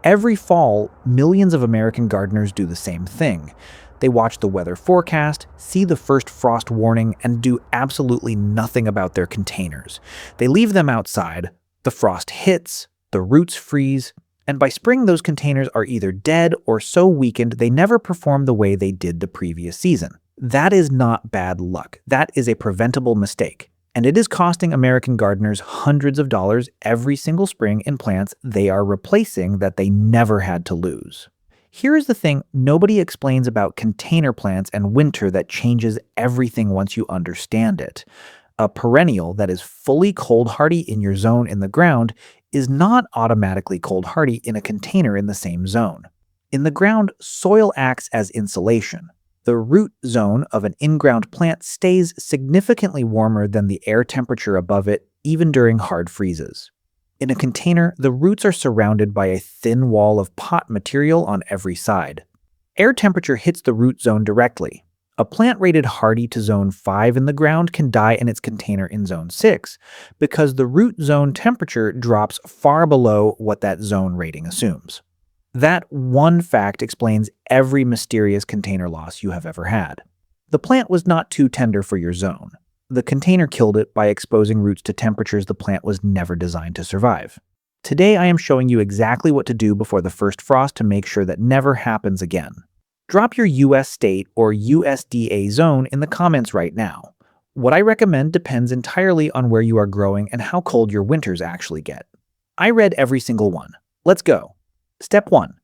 Every fall, millions of American gardeners do the same thing. They watch the weather forecast, see the first frost warning, and do absolutely nothing about their containers. They leave them outside, the frost hits, the roots freeze, and by spring those containers are either dead or so weakened they never perform the way they did the previous season. That is not bad luck. That is a preventable mistake. And it is costing American gardeners hundreds of dollars every single spring in plants they are replacing that they never had to lose. Here is the thing nobody explains about container plants and winter that changes everything once you understand it. A perennial that is fully cold hardy in your zone in the ground is not automatically cold hardy in a container in the same zone. In the ground, soil acts as insulation. The root zone of an in-ground plant stays significantly warmer than the air temperature above it, even during hard freezes. In a container, the roots are surrounded by a thin wall of pot material on every side. Air temperature hits the root zone directly. A plant rated hardy to zone 5 in the ground can die in its container in zone 6 because the root zone temperature drops far below what that zone rating assumes. That one fact explains every mysterious container loss you have ever had. The plant was not too tender for your zone. The container killed it by exposing roots to temperatures the plant was never designed to survive. Today I am showing you exactly what to do before the first frost to make sure that never happens again. Drop your US state or USDA zone in the comments right now. What I recommend depends entirely on where you are growing and how cold your winters actually get. I read every single one. Let's go. Step 1.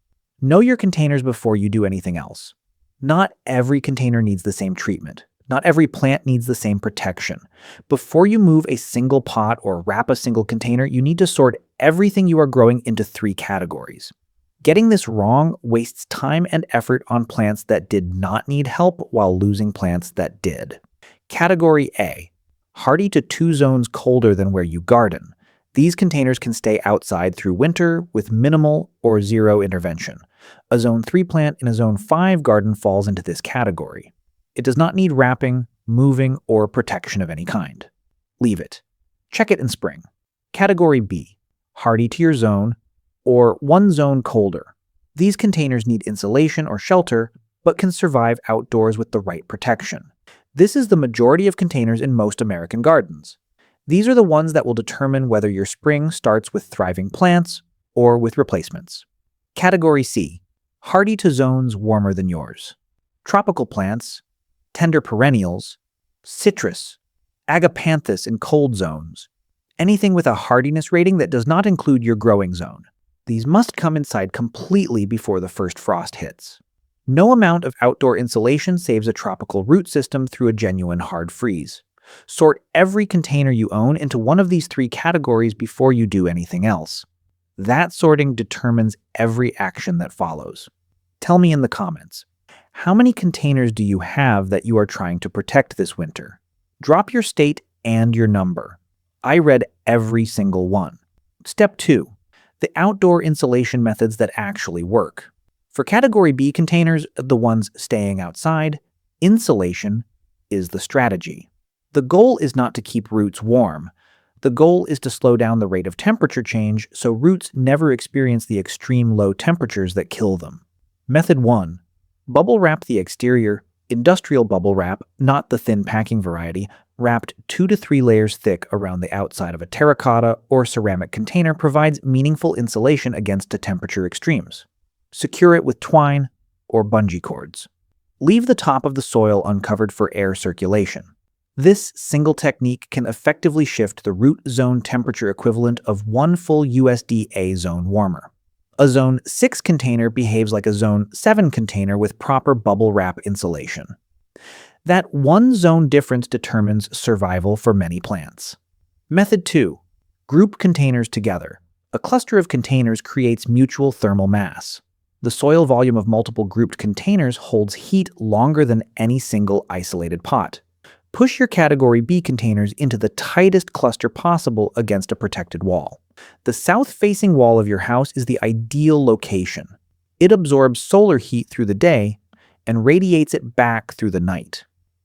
Know your containers before you do anything else. Not every container needs the same treatment. Not every plant needs the same protection. Before you move a single pot or wrap a single container, you need to sort everything you are growing into 3 categories. Getting this wrong wastes time and effort on plants that did not need help while losing plants that did. Category A. Hardy to 2 zones colder than where you garden. These containers can stay outside through winter with minimal or zero intervention. A zone 3 plant in a zone 5 garden falls into this category. It does not need wrapping, moving, or protection of any kind. Leave it. Check it in spring. Category B. Hardy to your zone, or 1 zone colder. These containers need insulation or shelter, but can survive outdoors with the right protection. This is the majority of containers in most American gardens. These are the ones that will determine whether your spring starts with thriving plants or with replacements. Category C. Hardy to zones warmer than yours. Tropical plants, tender perennials, citrus, agapanthus in cold zones. Anything with a hardiness rating that does not include your growing zone. These must come inside completely before the first frost hits. No amount of outdoor insulation saves a tropical root system through a genuine hard freeze. Sort every container you own into one of these 3 categories before you do anything else. That sorting determines every action that follows. Tell me in the comments, how many containers do you have that you are trying to protect this winter? Drop your state and your number. I read every single one. Step 2. The outdoor insulation methods that actually work. For Category B containers, the ones staying outside, insulation is the strategy. The goal is not to keep roots warm. The goal is to slow down the rate of temperature change so roots never experience the extreme low temperatures that kill them. Method 1. Bubble wrap the exterior, industrial bubble wrap, not the thin packing variety, wrapped 2 to 3 layers thick around the outside of a terracotta or ceramic container provides meaningful insulation against the temperature extremes. Secure it with twine or bungee cords. Leave the top of the soil uncovered for air circulation. This single technique can effectively shift the root zone temperature equivalent of 1 full USDA zone warmer. A Zone 6 container behaves like a Zone 7 container with proper bubble wrap insulation. That 1 zone difference determines survival for many plants. Method 2. Group containers together. A cluster of containers creates mutual thermal mass. The soil volume of multiple grouped containers holds heat longer than any single isolated pot. Push your Category B containers into the tightest cluster possible against a protected wall. The south-facing wall of your house is the ideal location. It absorbs solar heat through the day and radiates it back through the night.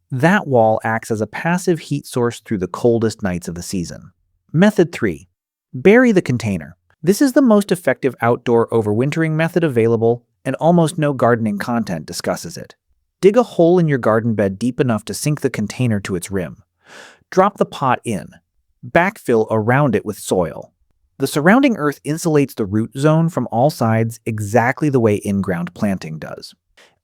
That wall acts as a passive heat source through the coldest nights of the season. Method 3. Bury the container. This is the most effective outdoor overwintering method available, and almost no gardening content discusses it. Dig a hole in your garden bed deep enough to sink the container to its rim. Drop the pot in. Backfill around it with soil. The surrounding earth insulates the root zone from all sides exactly the way in-ground planting does,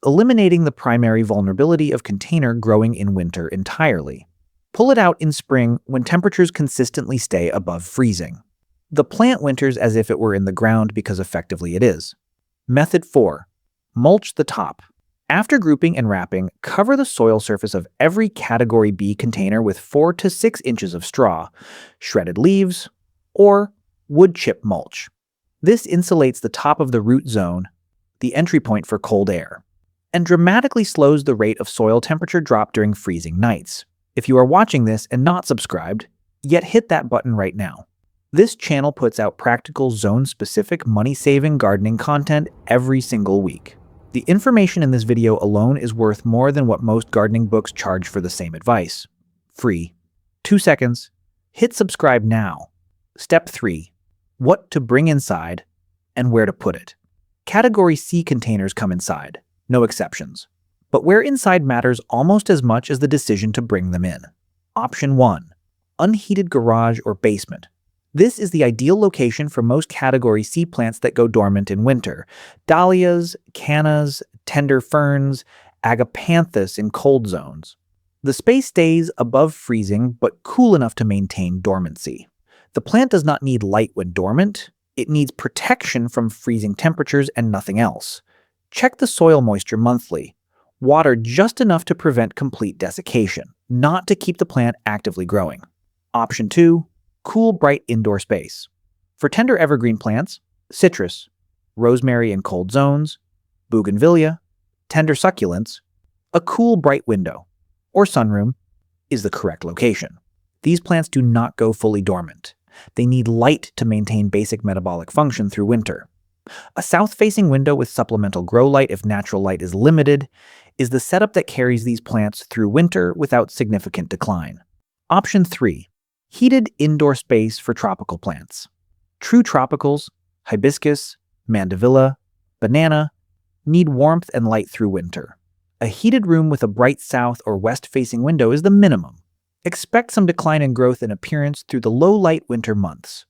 eliminating the primary vulnerability of container growing in winter entirely. Pull it out in spring when temperatures consistently stay above freezing. The plant winters as if it were in the ground because effectively it is. Method 4. Mulch the top. After grouping and wrapping, cover the soil surface of every Category B container with 4 to 6 inches of straw, shredded leaves, or wood chip mulch. This insulates the top of the root zone, the entry point for cold air, and dramatically slows the rate of soil temperature drop during freezing nights. If you are watching this and not subscribed, yet hit that button right now. This channel puts out practical zone-specific money-saving gardening content every single week. The information in this video alone is worth more than what most gardening books charge for the same advice. Free. 2 seconds. Hit subscribe now. Step 3. What to bring inside and where to put it. Category C containers come inside, no exceptions. But where inside matters almost as much as the decision to bring them in. Option 1. Unheated garage or basement. This is the ideal location for most Category C plants that go dormant in winter. Dahlias, cannas, tender ferns, agapanthus in cold zones. The space stays above freezing but cool enough to maintain dormancy. The plant does not need light when dormant. It needs protection from freezing temperatures and nothing else. Check the soil moisture monthly. Water just enough to prevent complete desiccation, not to keep the plant actively growing. Option 2. Cool, bright indoor space. For tender evergreen plants, citrus, rosemary in cold zones, bougainvillea, tender succulents, a cool, bright window, or sunroom is the correct location. These plants do not go fully dormant. They need light to maintain basic metabolic function through winter. A south-facing window with supplemental grow light if natural light is limited is the setup that carries these plants through winter without significant decline. Option 3. Heated indoor space for tropical plants. True tropicals, hibiscus, mandevilla, banana, need warmth and light through winter. A heated room with a bright south or west-facing window is the minimum. Expect some decline in growth and appearance through the low-light winter months.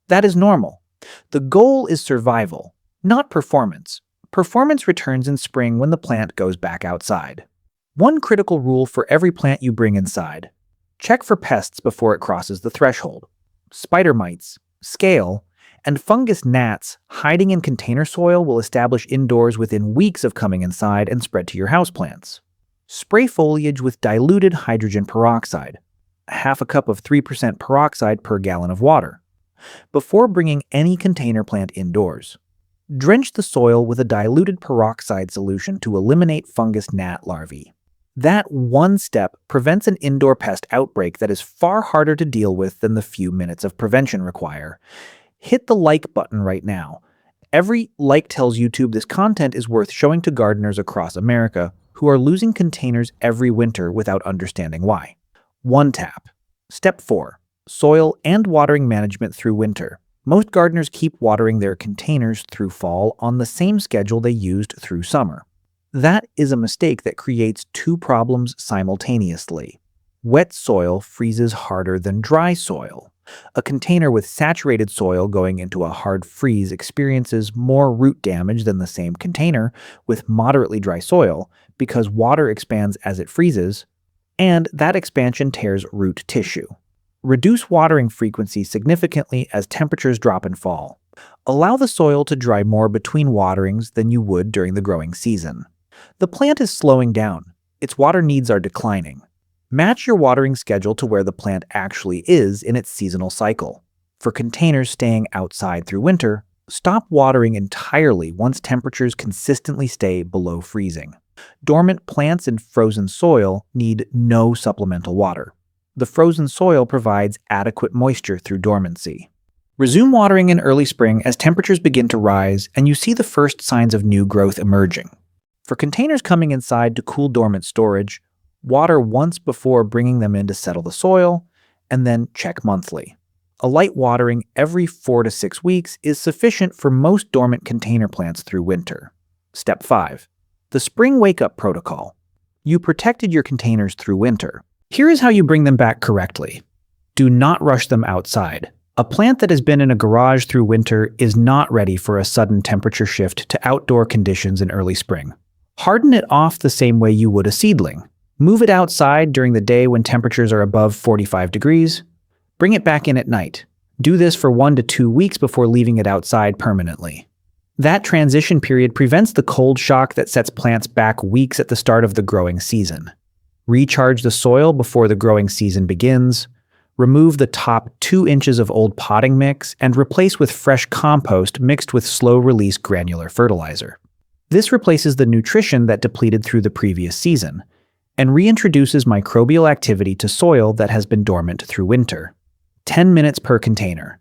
That is normal. The goal is survival, not performance. Performance returns in spring when the plant goes back outside. One critical rule for every plant you bring inside. Check for pests before it crosses the threshold. Spider mites, scale, and fungus gnats hiding in container soil will establish indoors within weeks of coming inside and spread to your houseplants. Spray foliage with diluted hydrogen peroxide, half a cup of 3% peroxide per gallon of water, before bringing any container plant indoors. Drench the soil with a diluted peroxide solution to eliminate fungus gnat larvae. That one step prevents an indoor pest outbreak that is far harder to deal with than the few minutes of prevention require. Hit the like button right now. Every like tells YouTube this content is worth showing to gardeners across America who are losing containers every winter without understanding why. 1 tap. Step 4. Soil and watering management through winter. Most gardeners keep watering their containers through fall on the same schedule they used through summer. That is a mistake that creates 2 problems simultaneously. Wet soil freezes harder than dry soil. A container with saturated soil going into a hard freeze experiences more root damage than the same container with moderately dry soil because water expands as it freezes, and that expansion tears root tissue. Reduce watering frequency significantly as temperatures drop and fall. Allow the soil to dry more between waterings than you would during the growing season. The plant is slowing down. Its water needs are declining. Match your watering schedule to where the plant actually is in its seasonal cycle. For containers staying outside through winter, stop watering entirely once temperatures consistently stay below freezing. Dormant plants in frozen soil need no supplemental water. The frozen soil provides adequate moisture through dormancy. Resume watering in early spring as temperatures begin to rise and you see the first signs of new growth emerging. For containers coming inside to cool dormant storage, water once before bringing them in to settle the soil, and then check monthly. A light watering every 4 to 6 weeks is sufficient for most dormant container plants through winter. Step 5. The Spring Wake-Up Protocol. You protected your containers through winter. Here is how you bring them back correctly. Do not rush them outside. A plant that has been in a garage through winter is not ready for a sudden temperature shift to outdoor conditions in early spring. Harden it off the same way you would a seedling. Move it outside during the day when temperatures are above 45 degrees. Bring it back in at night. Do this for 1 to 2 weeks before leaving it outside permanently. That transition period prevents the cold shock that sets plants back weeks at the start of the growing season. Recharge the soil before the growing season begins. Remove the top 2 inches of old potting mix and replace with fresh compost mixed with slow-release granular fertilizer. This replaces the nutrition that depleted through the previous season and reintroduces microbial activity to soil that has been dormant through winter. 10 minutes per container.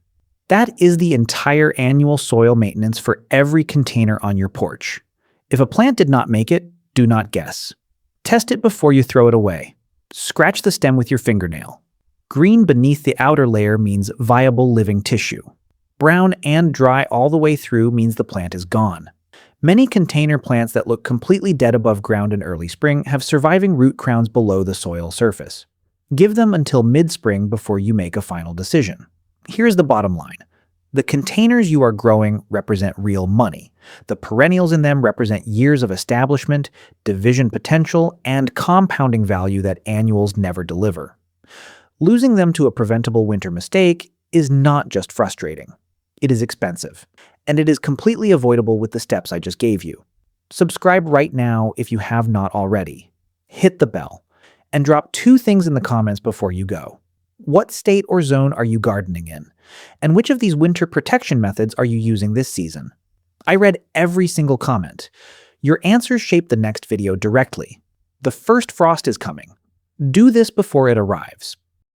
That is the entire annual soil maintenance for every container on your porch. If a plant did not make it, do not guess. Test it before you throw it away. Scratch the stem with your fingernail. Green beneath the outer layer means viable living tissue. Brown and dry all the way through means the plant is gone. Many container plants that look completely dead above ground in early spring have surviving root crowns below the soil surface. Give them until mid-spring before you make a final decision. Here's the bottom line. The containers you are growing represent real money. The perennials in them represent years of establishment, division potential, and compounding value that annuals never deliver. Losing them to a preventable winter mistake is not just frustrating. It is expensive, and it is completely avoidable with the steps I just gave you. Subscribe right now if you have not already. Hit the bell, and drop 2 things in the comments before you go. What state or zone are you gardening in? And which of these winter protection methods are you using this season? I read every single comment. Your answers shape the next video directly. The first frost is coming. Do this before it arrives.